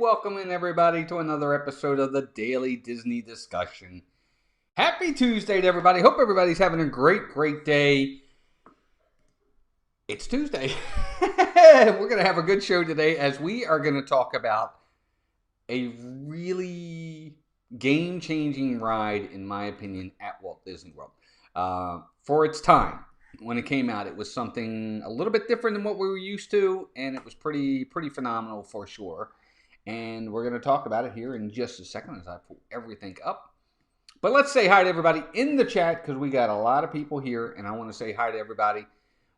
welcome in everybody to another episode of the Daily Disney Discussion. Happy Tuesday to everybody. Hope everybody's having a great day. It's Tuesday. We're going to have a good show today as we are going to talk about a really game-changing ride, in my opinion, at Walt Disney World. For its time, when it came out, it was something a little bit different than what we were used to, and it was pretty phenomenal for sure. And we're going to talk about it here in just a second as I pull everything up. But let's say hi to everybody in the chat because we got a lot of people here, and I want to say hi to everybody.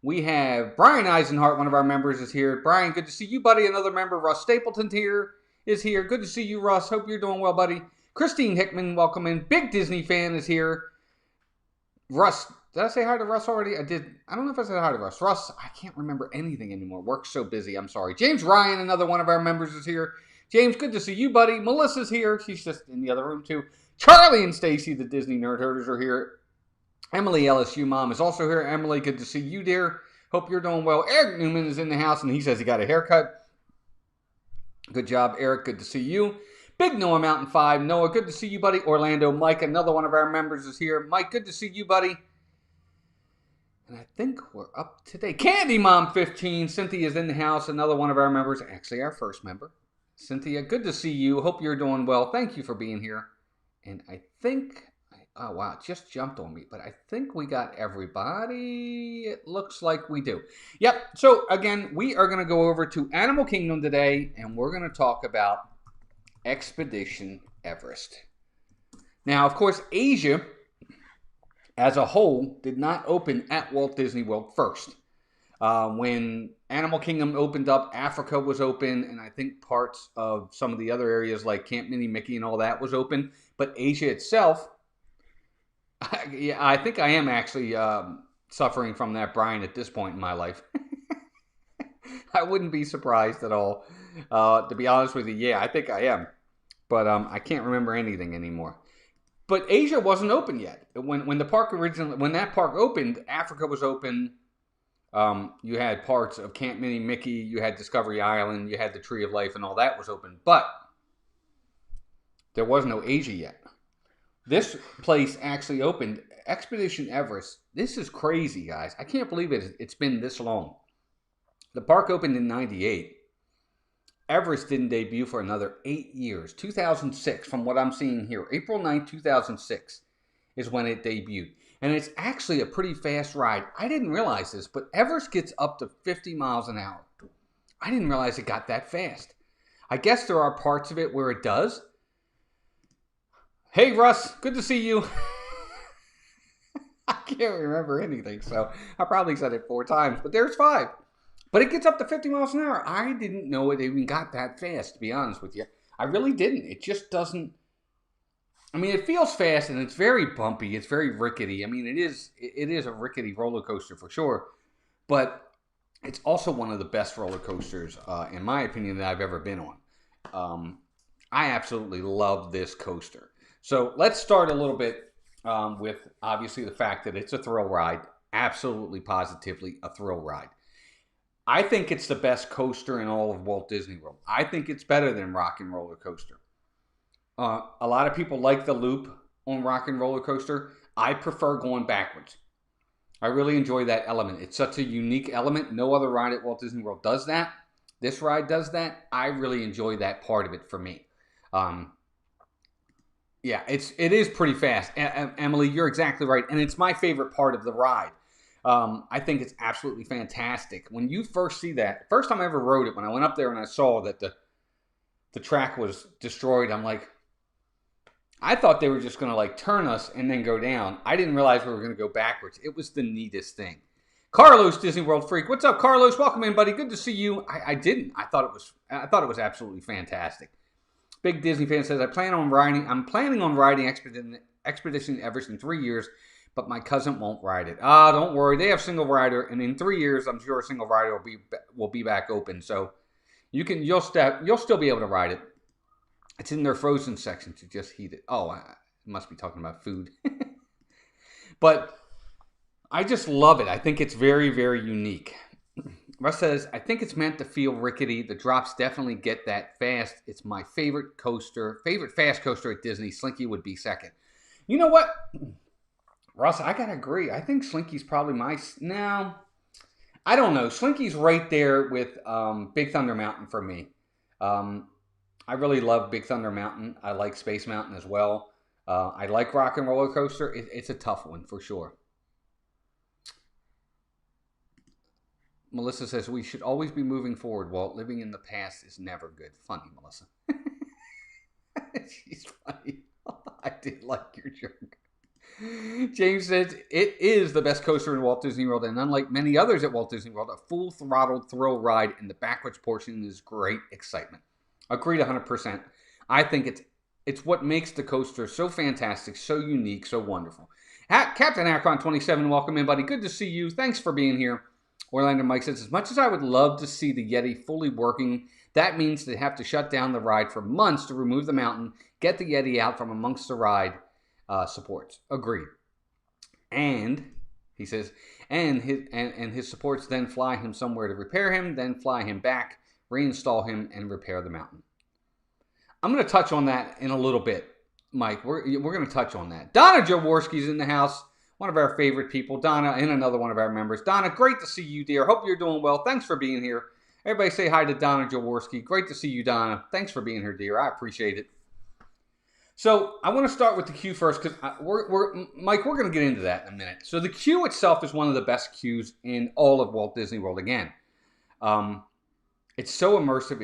We have Brian Eisenhart, one of our members, is here. Brian, good to see you, buddy. Another member, Russ Stapleton, is here. Good to see you, Russ. Hope you're doing well, buddy. Christine Hickman, welcome in. Big Disney fan is here. Russ, did I say hi to Russ already? I did. I don't know if I said hi to Russ. Russ, I can't remember anything anymore. Work's so busy. I'm sorry. James Ryan, another one of our members, is here. James, good to see you, buddy. Melissa's here. She's just in the other room, too. Charlie and Stacy, the Disney Nerd Herders, are here. Emily LSU Mom is also here. Emily, good to see you, dear. Hope you're doing well. Eric Newman is in the house, and he says he got a haircut. Good job, Eric. Good to see you. Big Noah Mountain 5. Noah, good to see you, buddy. Orlando Mike, another one of our members, is here. Mike, good to see you, buddy. And I think we're up today. Candy Mom 15. Cynthia's in the house, another one of our members. Actually, our first member. Cynthia, good to see you. Hope you're doing well. Thank you for being here. And I think, oh wow, it just jumped on me, but I think we got everybody. It looks like we do. Yep, so again, we are going to go over to Animal Kingdom today, and we're going to talk about Expedition Everest. Now, of course, Asia as a whole did not open at Walt Disney World first. When Animal Kingdom opened up, Africa was open, and I think parts of some of the other areas like Camp Mini Mickey and all that was open. But Asia itself, I think I am actually suffering from that, Brian, at this point in my life. I wouldn't be surprised at all. To be honest with you, yeah, I think I am. But I can't remember anything anymore. But Asia wasn't open yet. When that park opened, Africa was open. You had parts of Camp Mini Mickey, you had Discovery Island, you had the Tree of Life, and all that was open. But there was no Asia yet. This place actually opened, Expedition Everest. This is crazy, guys. I can't believe it's been this long. The park opened in 98. Everest didn't debut for another 8 years. 2006, from what I'm seeing here. April 9th, 2006 is when it debuted. And it's actually a pretty fast ride. I didn't realize this, but Everest gets up to 50 miles an hour. I didn't realize it got that fast. I guess there are parts of it where it does. Hey, Russ, good to see you. I can't remember anything, so I probably said it 4 times, but there's 5. But it gets up to 50 miles an hour. I didn't know it even got that fast, to be honest with you. I really didn't. It just doesn't. I mean, it feels fast and it's very bumpy. It's very rickety. I mean, it is a rickety roller coaster for sure. But it's also one of the best roller coasters, in my opinion, that I've ever been on. I absolutely love this coaster. So let's start a little bit with, obviously, the fact that it's a thrill ride. Absolutely, positively a thrill ride. I think it's the best coaster in all of Walt Disney World. I think it's better than Rock and Roller Coaster. A lot of people like the loop on Rock and Roller Coaster. I prefer going backwards. I really enjoy that element. It's such a unique element. No other ride at Walt Disney World does that. This ride does that. I really enjoy that part of it for me. Yeah, it is pretty fast. Emily, you're exactly right. And it's my favorite part of the ride. I think it's absolutely fantastic. When you first see that, first time I ever rode it, when I went up there and I saw that the track was destroyed, I'm like, I thought they were just going to like turn us and then go down. I didn't realize we were going to go backwards. It was the neatest thing. Carlos, Disney World Freak. What's up, Carlos? Welcome in, buddy. Good to see you. I didn't. I thought it was absolutely fantastic. Big Disney fan says, I'm planning on riding Expedition Everest in 3 years, but my cousin won't ride it. Don't worry. They have single rider, and in 3 years, I'm sure single rider will be back open. So you'll still be able to ride it. It's in their frozen section to just heat it. Oh, I must be talking about food. But I just love it. I think it's very, very unique. Russ says, I think it's meant to feel rickety. The drops definitely get that fast. It's my favorite fast coaster at Disney. Slinky would be second. You know what, Russ, I gotta agree. I think Slinky's probably no, I don't know. Slinky's right there with Big Thunder Mountain for me. I really love Big Thunder Mountain. I like Space Mountain as well. I like Rock and Roller Coaster. It's a tough one for sure. Melissa says, we should always be moving forward, Walt. Living in the past is never good. Funny, Melissa. She's funny. I did like your joke. James says, it is the best coaster in Walt Disney World, and unlike many others at Walt Disney World, a full throttle thrill ride in the backwards portion is great excitement. Agreed 100%. I think it's what makes the coaster so fantastic, so unique, so wonderful. Captain Akron 27, welcome in, buddy. Good to see you. Thanks for being here. Orlando Mike says, as much as I would love to see the Yeti fully working, that means they have to shut down the ride for months to remove the mountain, get the Yeti out from amongst the ride supports. Agreed. And he says, and his supports then fly him somewhere to repair him, then fly him back, reinstall him, and repair the mountain. I'm going to touch on that in a little bit, Mike. We're going to touch on that. Donna Jaworski's in the house. One of our favorite people, Donna, and another one of our members. Donna, great to see you, dear. Hope you're doing well. Thanks for being here. Everybody say hi to Donna Jaworski. Great to see you, Donna. Thanks for being here, dear. I appreciate it. So I want to start with the queue first because Mike, we're going to get into that in a minute. So the queue itself is one of the best queues in all of Walt Disney World. Again, it's so immersive.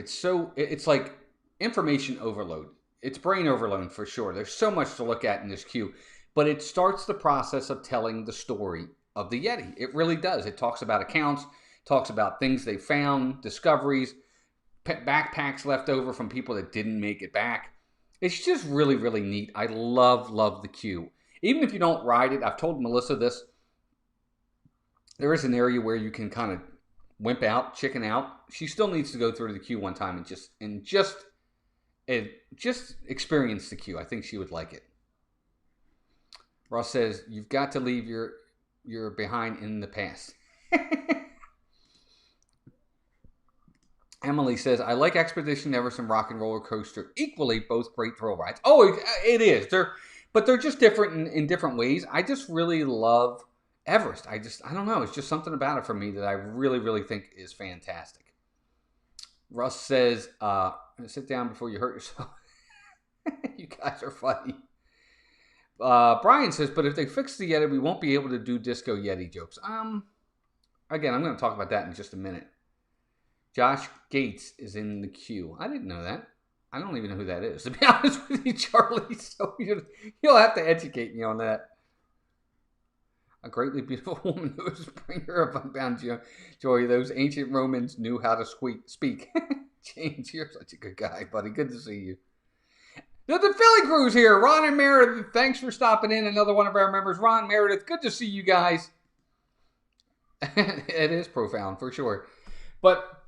It's like information overload. It's brain overload for sure. There's so much to look at in this queue. But it starts the process of telling the story of the Yeti. It really does. It talks about accounts, talks about things they found, discoveries, backpacks left over from people that didn't make it back. It's just really, really neat. I love the queue. Even if you don't ride it, I've told Melissa this, there is an area where you can kind of wimp out, chicken out. She still needs to go through the queue one time and just experience the queue. I think she would like it. Ross says, you've got to leave your behind in the past. Emily says, I like Expedition Everest and Rock and Roller Coaster equally, both great thrill rides. Oh, it is. But they're just different in different ways. I just really love Everest. I don't know. It's just something about it for me that I really, really think is fantastic. Russ says, sit down before you hurt yourself. You guys are funny. Brian says, but if they fix the Yeti, we won't be able to do Disco Yeti jokes. Again, I'm going to talk about that in just a minute. Josh Gates is in the queue. I didn't know that. I don't even know who that is, to be honest with you, Charlie. So you'll have to educate me on that. A greatly beautiful woman who is a bringer of unbound joy. Those ancient Romans knew how to speak. James, you're such a good guy, buddy. Good to see you. The Philly crew's here. Ron and Meredith, thanks for stopping in. Another one of our members. Ron, Meredith, good to see you guys. It is profound, for sure. But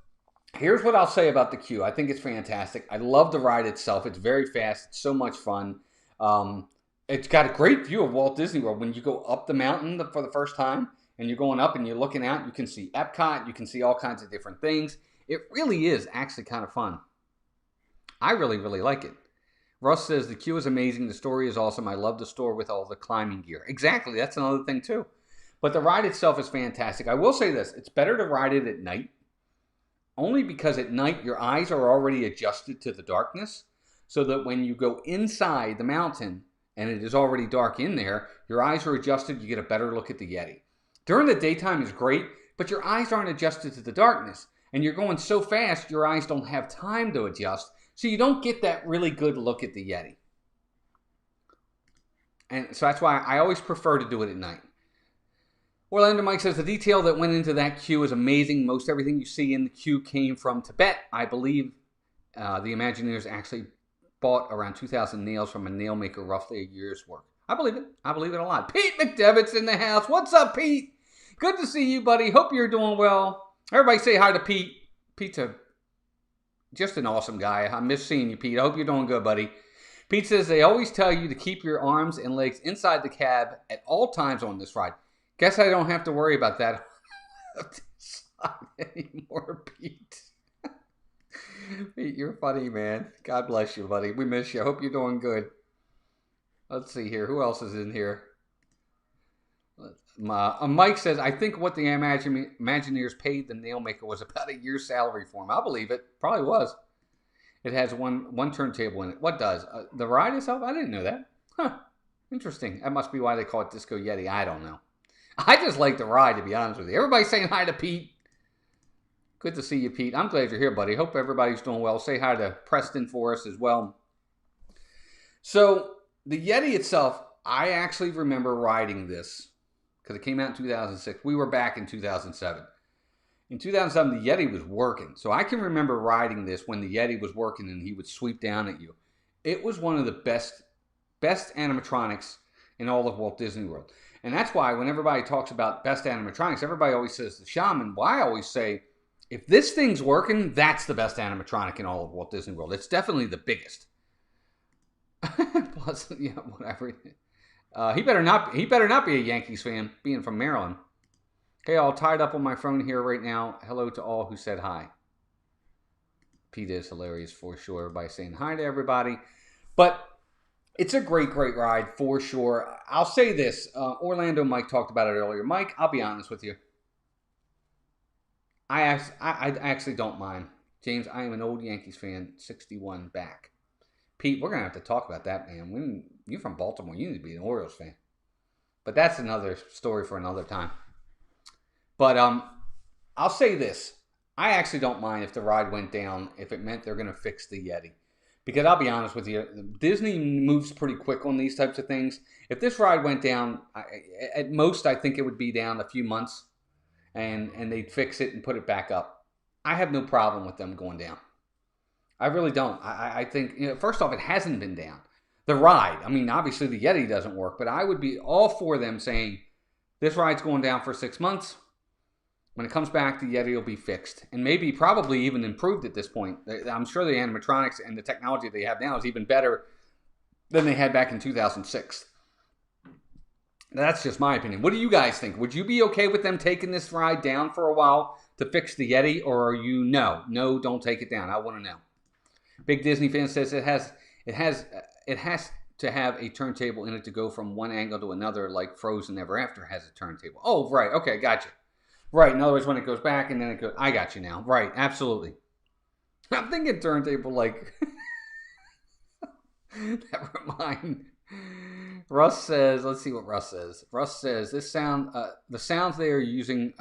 here's what I'll say about the queue. I think it's fantastic. I love the ride itself. It's very fast. It's so much fun. It's got a great view of Walt Disney World. When you go up the mountain for the first time, and you're going up and you're looking out, you can see Epcot. You can see all kinds of different things. It really is actually kind of fun. I really, really like it. Russ says, the queue is amazing. The story is awesome. I love the store with all the climbing gear. Exactly. That's another thing, too. But the ride itself is fantastic. I will say this. It's better to ride it at night. Only because at night, your eyes are already adjusted to the darkness. So that when you go inside the mountain, and it is already dark in there, your eyes are adjusted. You get a better look at the Yeti. During the daytime is great, but your eyes aren't adjusted to the darkness. And you're going so fast, your eyes don't have time to adjust. So you don't get that really good look at the Yeti. And so that's why I always prefer to do it at night. Orlando Mike says, the detail that went into that queue is amazing. Most everything you see in the queue came from Tibet. I believe the Imagineers actually bought around 2,000 nails from a nail maker, roughly a year's work. I believe it. I believe it a lot. Pete McDevitt's in the house. What's up, Pete? Good to see you, buddy. Hope you're doing well. Everybody say hi to Pete. Pete's just an awesome guy. I miss seeing you, Pete. I hope you're doing good, buddy. Pete says they always tell you to keep your arms and legs inside the cab at all times on this ride. Guess I don't have to worry about that. anymore, Pete. Pete, you're funny, man. God bless you, buddy. We miss you. I hope you're doing good. Let's see here. Who else is in here? Mike says, I think what the Imagineers paid the nail maker was about a year's salary for him. I'll believe it. Probably was. It has one turntable in it. What does? The ride itself? I didn't know that. Huh. Interesting. That must be why they call it Disco Yeti. I don't know. I just like the ride, to be honest with you. Everybody's saying hi to Pete. Good to see you, Pete. I'm glad you're here, buddy. Hope everybody's doing well. Say hi to Preston for us as well. So, the Yeti itself, I actually remember riding this because it came out in 2006. We were back in 2007. In 2007, the Yeti was working. So I can remember riding this when the Yeti was working and he would sweep down at you. It was one of the best animatronics in all of Walt Disney World. And that's why when everybody talks about best animatronics, everybody always says the Shaman. Well, I always say, if this thing's working, that's the best animatronic in all of Walt Disney World. It's definitely the biggest. Plus, yeah, whatever. He better not be a Yankees fan, being from Maryland. Okay, all tied up on my phone here right now. Hello to all who said hi. Pete is hilarious for sure by saying hi to everybody. But it's a great ride for sure. I'll say this. Orlando Mike talked about it earlier. Mike, I'll be honest with you. I actually don't mind. James, I am an old Yankees fan, 61 back. Pete, we're going to have to talk about that, man. You're from Baltimore. You need to be an Orioles fan. But that's another story for another time. But I'll say this. I actually don't mind if the ride went down if it meant they're going to fix the Yeti. Because I'll be honest with you, Disney moves pretty quick on these types of things. If this ride went down, at most I think it would be down a few months. And they'd fix it and put it back up. I have no problem with them going down. I really don't. I think, first off, it hasn't been down. The ride, I mean, obviously the Yeti doesn't work, but I would be all for them saying, this ride's going down for 6 months. When it comes back, the Yeti will be fixed. And maybe probably even improved at this point. I'm sure the animatronics and the technology they have now is even better than they had back in 2006. That's just my opinion. What do you guys think? Would you be okay with them taking this ride down for a while to fix the Yeti? Or are you, no, don't take it down. I want to know. Big Disney fan says it has to have a turntable in it to go from one angle to another, like Frozen Ever After has a turntable. Oh, right. Okay, gotcha. Right. In other words, when it goes back and then it goes, I got you now. Right. Absolutely. I'm thinking turntable like. Never mind. Russ says, let's see what Russ says. Russ says the sounds they are using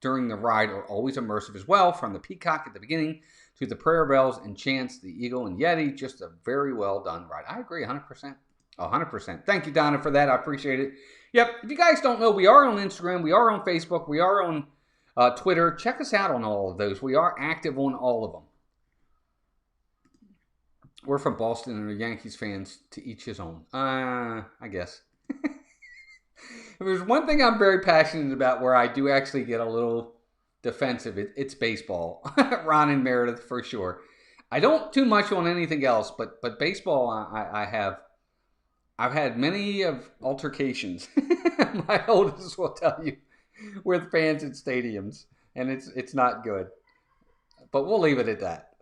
during the ride are always immersive as well, from the peacock at the beginning to the prayer bells and chants, the eagle and Yeti. Just a very well done ride. I agree 100%. 100%. Thank you, Donna, for that. I appreciate it. Yep. If you guys don't know, we are on Instagram. We are on Facebook. We are on Twitter. Check us out on all of those. We are active on all of them. We're from Boston and are Yankees fans, to each his own. I guess. If there's one thing I'm very passionate about where I do actually get a little defensive, it's baseball. Ron and Meredith, for sure. I don't too much on anything else, but baseball, I've had many of altercations. My oldest will tell you, with fans at stadiums, and it's not good. But we'll leave it at that.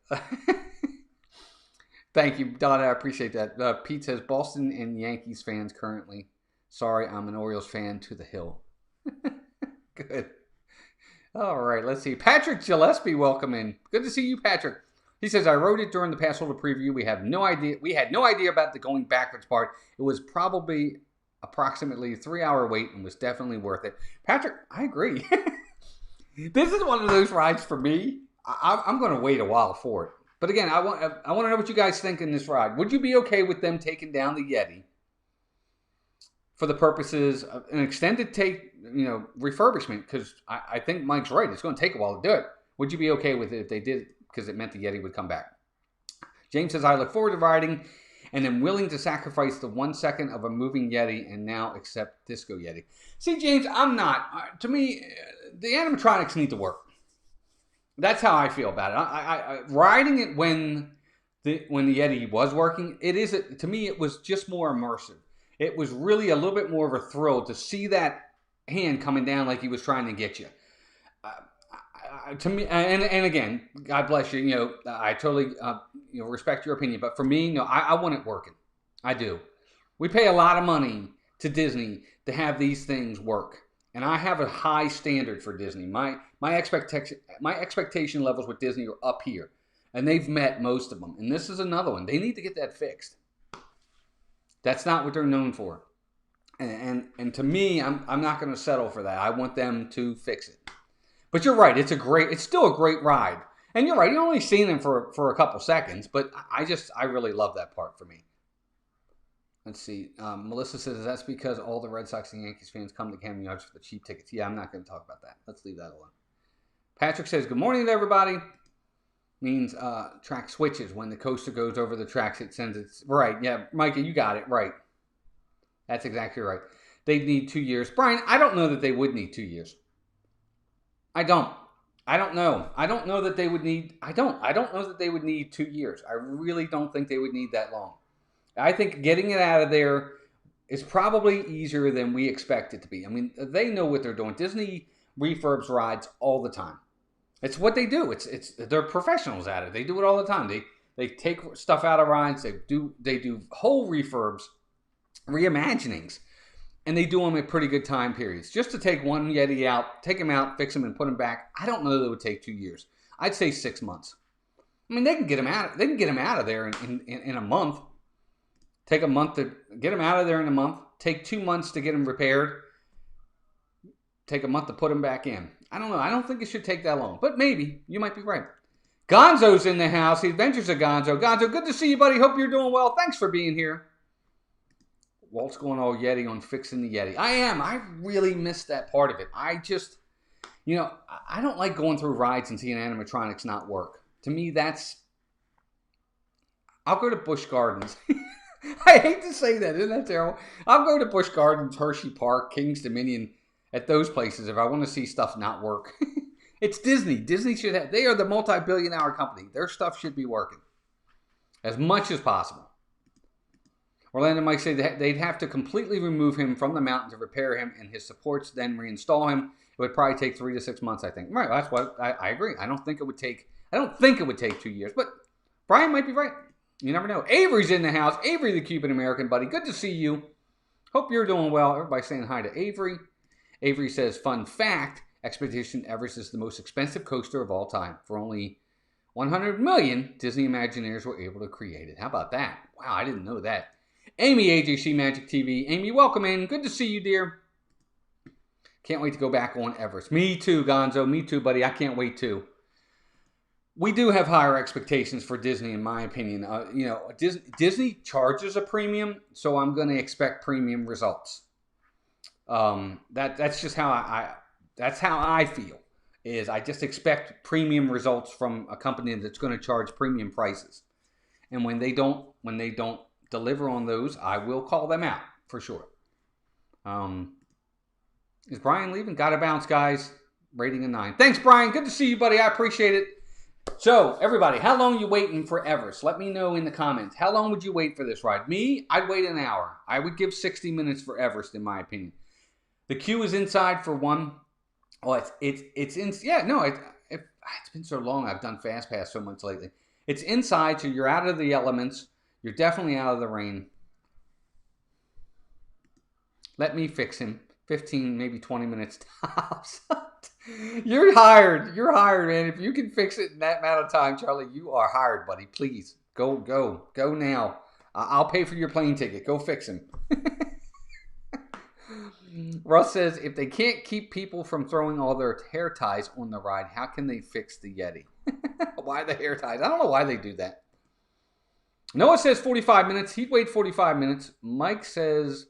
Thank you, Donna. I appreciate that. Pete says, Boston and Yankees fans currently. Sorry, I'm an Orioles fan to the hill. Good. All right, let's see. Patrick Gillespie, welcome in. Good to see you, Patrick. He says, I wrote it during the pass holder preview. We had no idea about the going backwards part. It was probably approximately a 3-hour wait and was definitely worth it. Patrick, I agree. This is one of those rides for me. I'm going to wait a while for it. But again, I want to know what you guys think in this ride. Would you be okay with them taking down the Yeti for the purposes of an extended refurbishment? Because I think Mike's right. It's going to take a while to do it. Would you be okay with it if they did, because it meant the Yeti would come back? James says, I look forward to riding and am willing to sacrifice the 1 second of a moving Yeti and now accept Disco Yeti. See, James, I'm not. To me, the animatronics need to work. That's how I feel about it. I riding it when the Yeti was working, to me it was just more immersive. It was really a little bit more of a thrill to see that hand coming down like he was trying to get you. to me, and again, God bless you. I totally respect your opinion, but for me, I want it working. I do. We pay a lot of money to Disney to have these things work, and I have a high standard for Disney. My expectation levels with Disney are up here, and they've met most of them. And this is another one. They need to get that fixed. That's not what they're known for. And to me, I'm not going to settle for that. I want them to fix it. But you're right. It's still a great ride. And you're right. You've only seen them for a couple seconds, but I really love that part for me. Let's see. Melissa says that's because all the Red Sox and Yankees fans come to Camden Yards for the cheap tickets. Yeah, I'm not going to talk about that. Let's leave that alone. Patrick says, good morning to everybody. Means track switches. When the coaster goes over the tracks, it sends it. Right. Yeah, Micah, you got it. Right. That's exactly right. They'd need 2 years. Brian, I don't know that they would need 2 years. I don't know. I don't know that they would need. I don't know that they would need 2 years. I really don't think they would need that long. I think getting it out of there is probably easier than we expect it to be. I mean, they know what they're doing. Disney refurbs rides all the time. It's what they do. They're professionals at it. They do it all the time. They take stuff out of rides. They do whole refurbs, reimaginings, and they do them at pretty good time periods. Just to take one Yeti out, take him out, fix him, and put him back. I don't know that it would take 2 years. I'd say 6 months. I mean, they can get him out. They can get him out of there in a month. Take a month to get him out of there in a month. Take 2 months to get him repaired. Take a month to put him back in. I don't know. I don't think it should take that long. But maybe. You might be right. Gonzo's in the house. The Adventures of Gonzo. Gonzo, good to see you, buddy. Hope you're doing well. Thanks for being here. Walt's going all Yeti on fixing the Yeti. I am. I really missed that part of it. I just, I don't like going through rides and seeing animatronics not work. To me, I'll go to Busch Gardens. I hate to say that. Isn't that terrible? I'll go to Busch Gardens, Hershey Park, King's Dominion, at those places if I want to see stuff not work. It's Disney. Disney should have, they are the multi-billion-dollar company. Their stuff should be working as much as possible. Orlando Mike said they'd have to completely remove him from the mountain to repair him and his supports, then reinstall him. It would probably take 3 to 6 months, I think. Right, that's what I agree. I don't think it would take 2 years, but Brian might be right. You never know. Avery's in the house. Avery, the Cuban American buddy. Good to see you. Hope you're doing well. Everybody saying hi to Avery. Avery says, fun fact, Expedition Everest is the most expensive coaster of all time. For only $100 million, Disney Imagineers were able to create it. How about that? Wow, I didn't know that. Amy, AJC Magic TV. Amy, welcome in. Good to see you, dear. Can't wait to go back on Everest. Me too, Gonzo. Me too, buddy. I can't wait too. We do have higher expectations for Disney, in my opinion. Disney charges a premium, so I'm going to expect premium results. That's just how that's how I feel. Is I just expect premium results from a company that's going to charge premium prices, and when they don't deliver on those, I will call them out for sure. Is Brian leaving? Gotta bounce, guys. Rating a 9. Thanks, Brian. Good to see you, buddy. I appreciate it. So, everybody, how long are you waiting for Everest? Let me know in the comments. How long would you wait for this ride? Me, I'd wait an hour. I would give 60 minutes for Everest, in my opinion. The queue is inside for one. Oh, it's in. Yeah, no, it's been so long. I've done Fast Pass so much lately. It's inside, so you're out of the elements. You're definitely out of the rain. Let me fix him. 15, maybe 20 minutes tops. You're hired. You're hired, man. If you can fix it in that amount of time, Charlie, you are hired, buddy. Please, go now. I'll pay for your plane ticket. Go fix him. Russ says, if they can't keep people from throwing all their hair ties on the ride, how can they fix the Yeti? Why the hair ties? I don't know why they do that. Noah says 45 minutes. He'd wait 45 minutes. Mike says,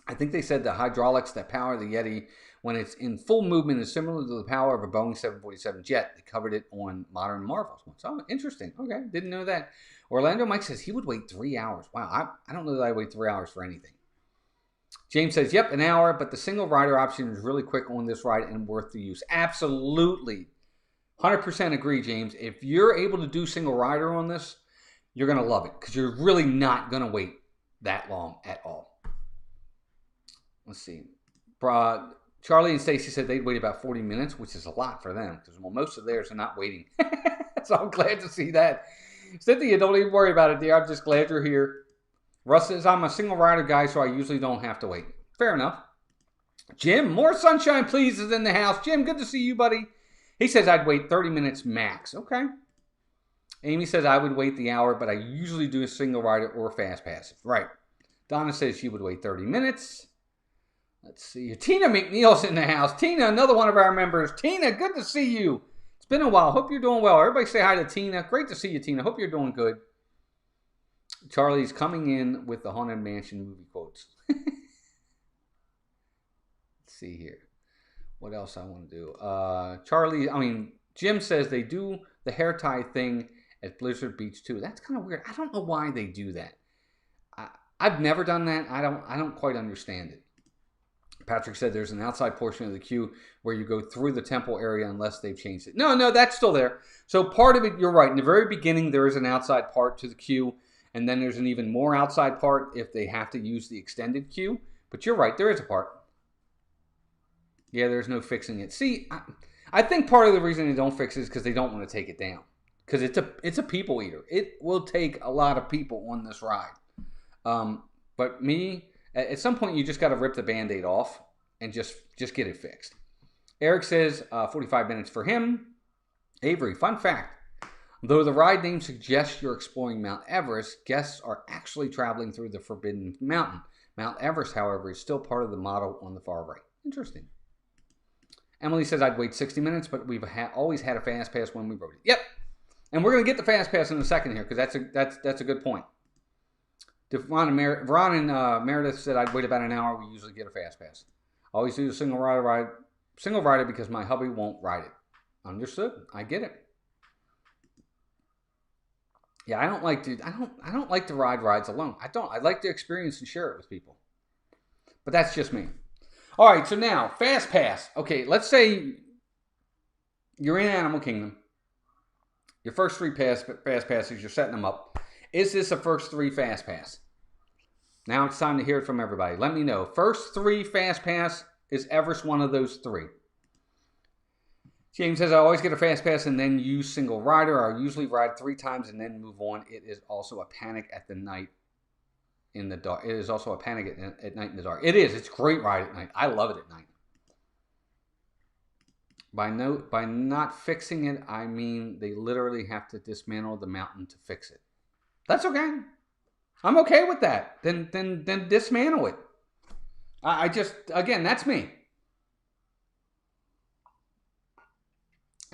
I think they said the hydraulics that power the Yeti when it's in full movement is similar to the power of a Boeing 747 jet. They covered it on Modern Marvels. Oh, interesting. Okay, didn't know that. Orlando Mike says he would wait 3 hours. Wow, I don't know that I'd wait 3 hours for anything. James says, yep, an hour, but the single rider option is really quick on this ride and worth the use. Absolutely. 100% agree, James. If you're able to do single rider on this, you're going to love it because you're really not going to wait that long at all. Let's see. Charlie and Stacy said they'd wait about 40 minutes, which is a lot for them because most of theirs are not waiting. So I'm glad to see that. Cynthia, don't even worry about it, dear. I'm just glad you're here. Russ says, I'm a single rider guy, so I usually don't have to wait. Fair enough. Jim, more sunshine, please, is in the house. Jim, good to see you, buddy. He says I'd wait 30 minutes max. Okay. Amy says I would wait the hour, but I usually do a single rider or fast pass. Right. Donna says she would wait 30 minutes. Let's see. Tina McNeil's in the house. Tina, another one of our members. Tina, good to see you. It's been a while. Hope you're doing well. Everybody say hi to Tina. Great to see you, Tina. Hope you're doing good. Charlie's coming in with the Haunted Mansion movie quotes. Let's see here. What else I want to do? Jim says they do the hair tie thing at Blizzard Beach too. That's kind of weird. I don't know why they do that. I've never done that. I don't quite understand it. Patrick said there's an outside portion of the queue where you go through the temple area unless they've changed it. No, that's still there. So part of it, you're right. In the very beginning, there is an outside part to the queue, and then there's an even more outside part if they have to use the extended queue. But you're right, there is a part. Yeah, there's no fixing it. See, I think part of the reason they don't fix it is because they don't want to take it down. Because it's a people eater. It will take a lot of people on this ride. But me, at some point, you just got to rip the Band-Aid off and just get it fixed. Eric says 45 minutes for him. Avery, fun fact. Though the ride name suggests you're exploring Mount Everest, guests are actually traveling through the Forbidden Mountain. Mount Everest, however, is still part of the model on the far right. Interesting. Emily says I'd wait 60 minutes, but we've always had a fast pass when we rode it. Yep. And we're going to get the fast pass in a second here because that's a good point. Ron and Meredith said I'd wait about an hour. We usually get a fast pass. Always do a single rider because my hubby won't ride it. Understood. I get it. Yeah, I don't like to ride rides alone. I like to experience and share it with people. But that's just me. All right, so now fast pass. Okay, let's say you're in Animal Kingdom. Your first 3 fast passes, you're setting them up. Is this a first 3 fast pass? Now it's time to hear it from everybody. Let me know. First 3 fast pass, is Everest one of those 3? James says, I always get a fast pass and then use single rider. I usually ride 3 times and then move on. It is also a panic at the night in the dark. It is also a panic at night in the dark. It is. It's a great ride at night. I love it at night. By not fixing it, I mean they literally have to dismantle the mountain to fix it. That's okay. I'm okay with that. Then dismantle it. I just, again, that's me.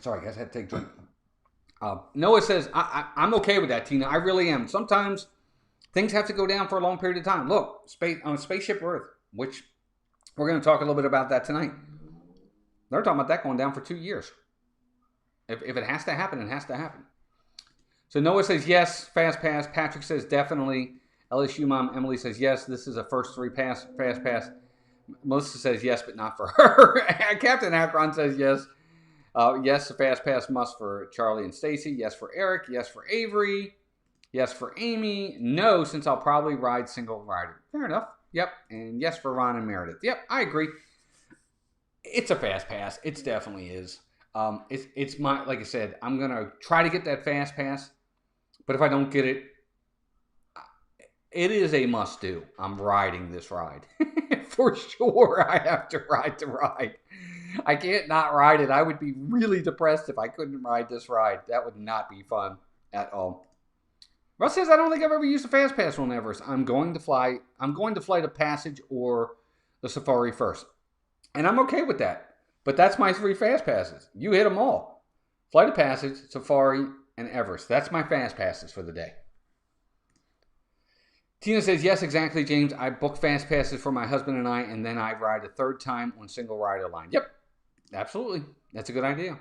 Sorry, guys, I had to take a drink. Noah says, I'm okay with that, Tina. I really am. Sometimes things have to go down for a long period of time. Look, on Spaceship Earth, which we're going to talk a little bit about that tonight. They're talking about that going down for 2 years. If it has to happen, it has to happen. So Noah says yes, fast pass. Patrick says definitely. LSU mom Emily says yes, this is a first 3 fast pass. Melissa says yes, but not for her. Captain Akron says yes. Yes, a fast pass must for Charlie and Stacy. Yes for Eric. Yes for Avery. Yes for Amy. No, since I'll probably ride single rider. Fair enough. Yep. And yes for Ron and Meredith. Yep, I agree. It's a fast pass. It definitely is. It's my, like I said, I'm going to try to get that fast pass. But if I don't get it, it is a must do. I'm riding this ride. For sure, I have to ride the ride. I can't not ride it. I would be really depressed if I couldn't ride this ride. That would not be fun at all. Russ says, I don't think I've ever used a fast pass on Everest. I'm going to fly the Passage or the Safari first. And I'm okay with that. But that's my 3 fast passes. You hit them all. Flight of Passage, Safari, and Everest. That's my fast passes for the day. Tina says, yes, exactly, James. I book fast passes for my husband and I, and then I ride a 3rd time on single rider line. Yep, absolutely. That's a good idea.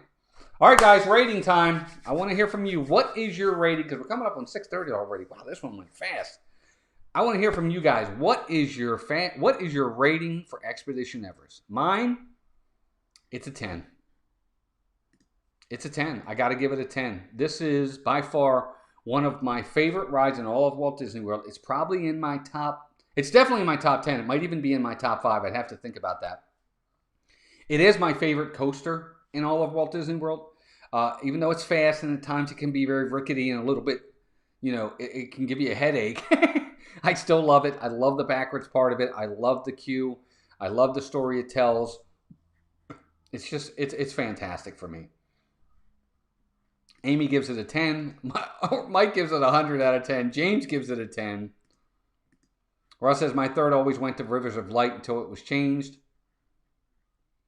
All right, guys, rating time. I want to hear from you. What is your rating? Because we're coming up on 6:30 already. Wow, this one went fast. I want to hear from you guys. What is your rating for Expedition Everest? Mine, it's a 10. It's a 10. I got to give it a 10. This is by far one of my favorite rides in all of Walt Disney World. It's probably it's definitely in my top 10. It might even be in my top 5. I'd have to think about that. It is my favorite coaster in all of Walt Disney World. Even though it's fast and at times it can be very rickety and a little bit, it can give you a headache. I still love it. I love the backwards part of it. I love the queue. I love the story it tells. It's just, it's fantastic for me. Amy gives it a 10. Mike gives it 100 out of 10. James gives it a 10. Russ says, my third always went to Rivers of Light until it was changed.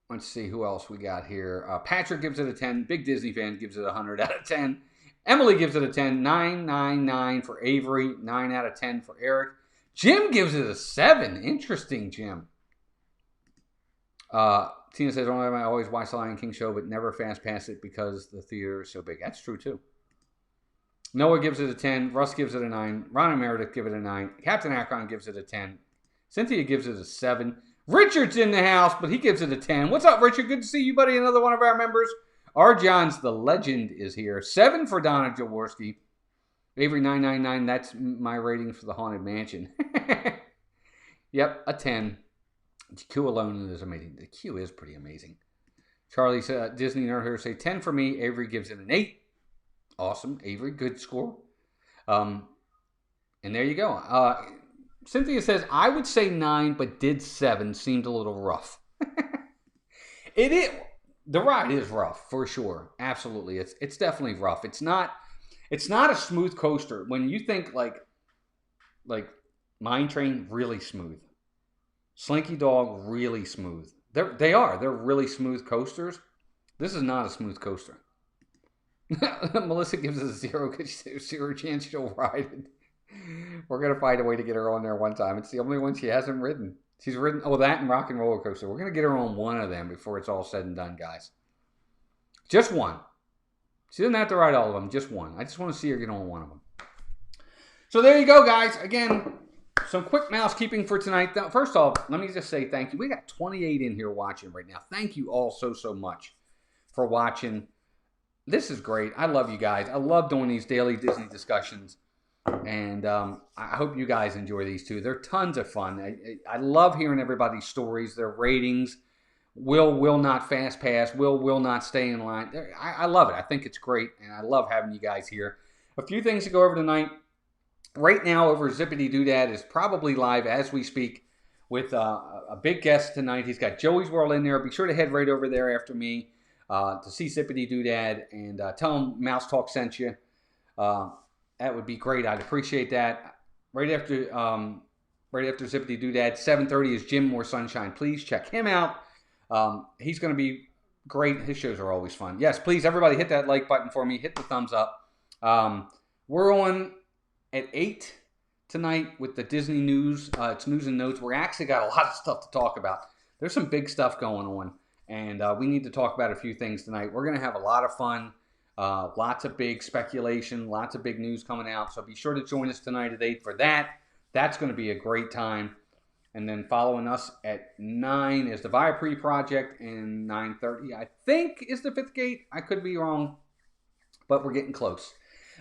Let's see who else we got here. Patrick gives it a 10. Big Disney fan gives it 100 out of 10. Emily gives it a 10. 999 for Avery. 9 out of 10 for Eric. Jim gives it a 7. Interesting, Jim. Tina says, I always watch the Lion King show, but never fast pass it because the theater is so big. That's true, too. Noah gives it a 10. Russ gives it a 9. Ron and Meredith give it a 9. Captain Akron gives it a 10. Cynthia gives it a 7. Richard's in the house, but he gives it a 10. What's up, Richard? Good to see you, buddy. Another one of our members. R. Johns, the legend, is here. 7 for Donna Jaworski. Avery 999. That's my rating for the Haunted Mansion. Yep, a 10. The queue alone is amazing. The queue is pretty amazing. Charlie said, Disney Nerd here say 10 for me. Avery gives it an 8. Awesome. Avery, good score. And there you go. Cynthia says, I would say 9, but did 7. Seemed a little rough. It is. The ride is rough, for sure. Absolutely. It's definitely rough. It's not a smooth coaster. When you think like Mine Train, really smooth. Slinky Dog, really smooth. They're really smooth coasters. This is not a smooth coaster. Melissa gives us a 0 because there's 0 chance she'll ride it. We're going to find a way to get her on there one time. It's the only one she hasn't ridden. She's ridden, that and Rock and Roller Coaster. We're going to get her on one of them before it's all said and done, guys. Just one. She doesn't have to ride all of them, just one. I just want to see her get on one of them. So there you go, guys. Again, some quick mousekeeping for tonight. First off, let me just say thank you. We got 28 in here watching right now. Thank you all so much for watching. This is great. I love you guys. I love doing these daily Disney discussions. And I hope you guys enjoy these too. They're tons of fun. I love hearing everybody's stories, their ratings. Will not fast pass. Will not stay in line. I love it. I think it's great. And I love having you guys here. A few things to go over tonight. Right now over Zippity Doodad is probably live as we speak with a big guest tonight. He's got Joey's World in there. Be sure to head right over there after me to see Zippity Doodad and tell him Mouse Talk sent you. That would be great. I'd appreciate that. Right after Zippity Doodad, 7:30 is Jim More Sunshine. Please check him out. He's going to be great. His shows are always fun. Yes, please, everybody, hit that like button for me. Hit the thumbs up. We're on at 8 tonight with the Disney news. It's news and notes. We actually got a lot of stuff to talk about. There's some big stuff going on, and we need to talk about a few things tonight. We're going to have a lot of fun. Lots of big speculation, lots of big news coming out. So be sure to join us tonight at 8 for that. That's going to be a great time. And then following us at 9 is the Viapree Project, and 9:30, I think, is the Fifth Gate. I could be wrong, but we're getting close.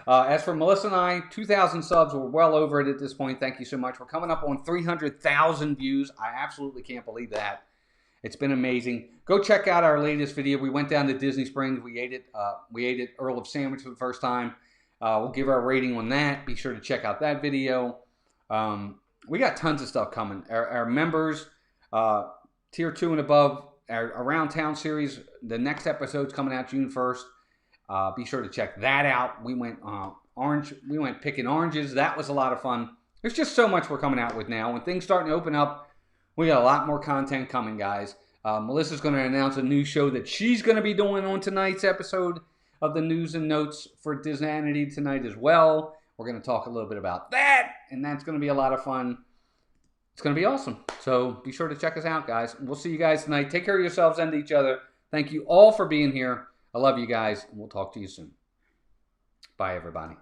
As for Melissa and I, 2,000 subs. We're well over it at this point. Thank you so much. We're coming up on 300,000 views. I absolutely can't believe that. It's been amazing. Go check out our latest video. We went down to Disney Springs. We ate it Earl of Sandwich for the first time. We'll give our rating on that. Be sure to check out that video. We got tons of stuff coming. Our members, tier 2 and above, our Around Town series, the next episode's coming out June 1st. Be sure to check that out. We went picking oranges. That was a lot of fun. There's just so much we're coming out with now. When things starting to open up, we got a lot more content coming, guys. Melissa's going to announce a new show that she's going to be doing on tonight's episode of the News and Notes for Disney tonight as well. We're going to talk a little bit about that, and that's going to be a lot of fun. It's going to be awesome. So be sure to check us out, guys. We'll see you guys tonight. Take care of yourselves and each other. Thank you all for being here. I love you guys, and we'll talk to you soon. Bye, everybody.